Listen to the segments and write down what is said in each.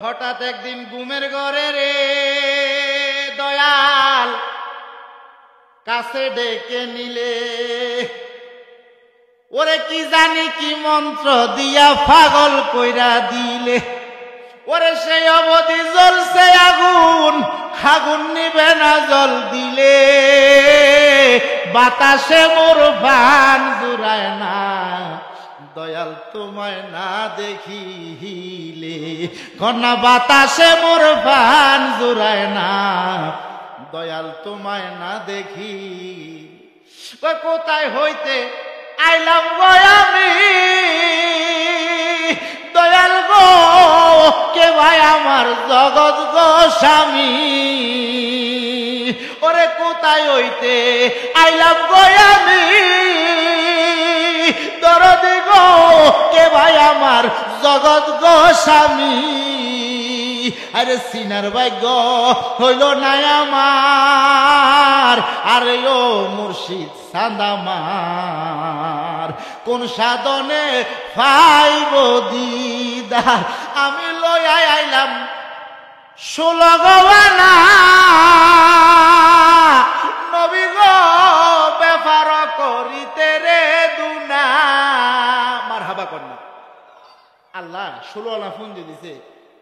হঠাৎ একদিন ঘুমের ঘরে রে দয়াল কাছে ডেকে নিলে, ওরে কি জানি কি মন্ত্র দিয়া পাগল কইরা দিলে। ওরে সেই অবধি জ্বলছে আগুন, আগুন নিবে না জল দিলে। বাতাসে মোর প্রাণ জুড়ায় না, দয়াল তোমায় না দেখিলে। কন্যা বাতাসে মোর প্রাণ জুড়ায় না, দয়াল তোমায় না দেখি। কোথায় হইতে আইলাম গো আমি, দয়াল গো কে ভাই আমার জগৎ গো স্বামী। ওরে কোথায় হইতে আইলাম গো আমি, দরদি গো কে ভাই আমার জগৎ গো স্বামী। আরে সিনার ভাগ্য হইল না আমার, আরে ও মুর্শিদ সান্দামার। কোন সাধনে পাইব দিদার, আমি লইয়া আইলাম 16 গওয়ালা। নবী গো ব্যাপার করিতে রে দুনা। মারহাবা কন্যা। আল্লাহ 16 আনা পুঞ্জি দিছে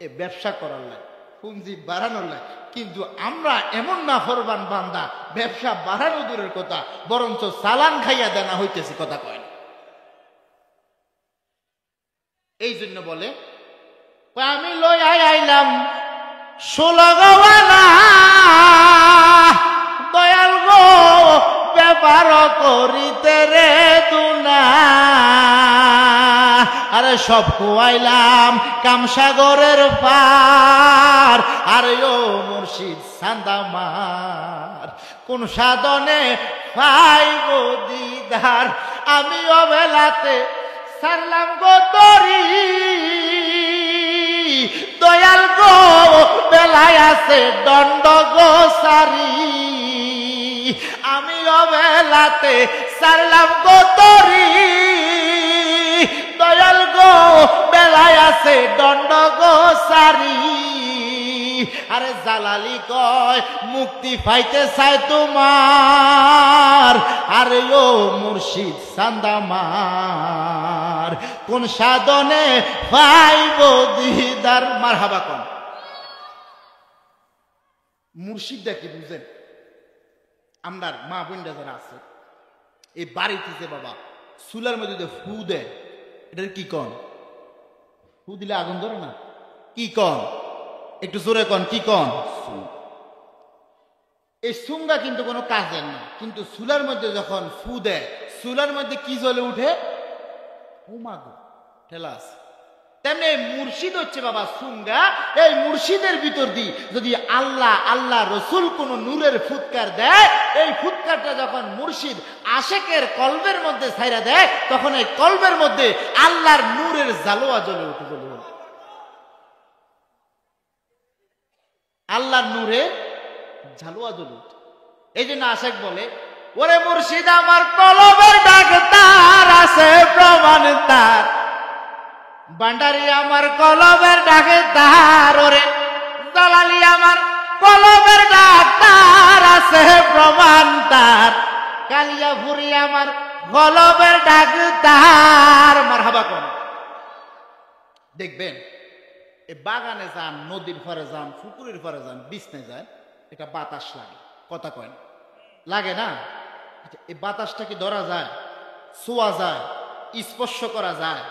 এ ব্যবসা করার লাই, পুঞ্জি বাড়ানোর লাই। কিন্তু আমরা এমন না ফরমান বান্দা, ব্যবসা বাড়ানো দূরের কথা, বরঞ্চ চালান খাইয়া দেনা হইতেছে, কথা কয় না। এই জন্য বলে আমি লই আইলাম 16 গওয়ালা। দয়াল গো ব্যাপার করিতে রে দুনা। আরে সব খুয়াইলাম কামসাগরের পার, আরে ও মুর্শিদ সান্দামার। কোন সাধনে পাইব দিদার, আমি অবেলাতে সারলাম গো তরি। দয়াল গো বেলায় আছে দণ্ড গো সারি, আমি অবেলাতে সারলাম গো তরি। দয়াল গো বেলায় আছে দণ্ড গো সারি। আরে জালালি কয় মুক্তি পাইতে চায় তোমার, আরে ও মুর্শিদ সান্দামার। কোন সাধনে পাইব দিদার, মারহাবা কোন। মুর্শিদটা কি বুঝেন? আমরার মা বোনরা যারা আছে এই বাড়িতে বাবা চুলার মধ্যে ফু দেয়, এটার কি কন? ফু দিলে আগুন ধরে না, কি কন? একটু জোরে কন, কি কন? এই সুঙ্গা কিন্তু কোনো কাজের না, কিন্তু চুলার মধ্যে যখন ফু দেয়, চুলার মধ্যে কি জ্বলে উঠে? হুমাগো ঠেলাস। তেমনি মুর্শিদ হচ্ছে বাবা সুঙ্গা। এই মুর্শিদের ভিতর দিয়ে যদি আল্লাহ আল্লাহ রসুল কোন নূরের ফুৎকার দেয়, এই ফুৎকারটা যখন মুর্শিদ আশেকের কলবের মধ্যে ছাইরা দেয়, তখন এই কলবের মধ্যে আল্লাহর নূরের জালোয়া জ্বলে উঠে, জ্বলে উঠে আল্লাহর নূরে ঝালুয়া জ্বলে উঠে। এই জন্য আশেক বলে, ওরে মুর্শিদ আমার কলবের ডাক তার আছে প্রমাণ তার। ভান্ডারি আমার কলবের ডাকে তার, ওরে জালালি আমার কলবের ডাক তার আছে প্রমাণ তার। কালিয়াপুরি আমার কলবের ডাক তার, মারহাবা কোন। দেখবেন এই বাগানে যান, নদীর পরে যান, পুকুরের পরে যান, বিছনে যান, এটা বাতাস লাগে, কথা কয় না? লাগে না? এই বাতাসটা কি ধরা যায়, ছোঁয়া যায়, স্পর্শ করা যায়?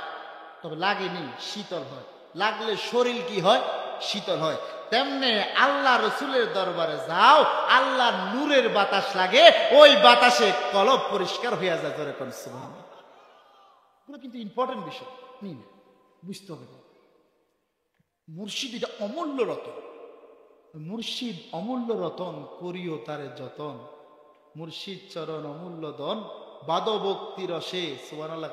তবে লাগেনি, শীতল হয়। লাগলে শরীর কি হয়? শীতল হয়। তেমনে আল্লাহ রসুলের দরবারে যাও, আল্লাহ নূরের বাতাস লাগে, ওই বাতাসে কলব পরিষ্কার হইয়া যায়। ধরে কোন সুবহানাল্লাহ। এগুলো কিন্তু ইম্পর্টেন্ট বিষয়, বুঝতে হবে। মুর্শিদ এটা অমূল্য রতন, মুর্শিদ অমূল্য রতন, করিও তারে যতন। মুর্শিদ চরণ অমূল্য দন, বাদ ভক্তি রসে। সুবহানাল্লাহ।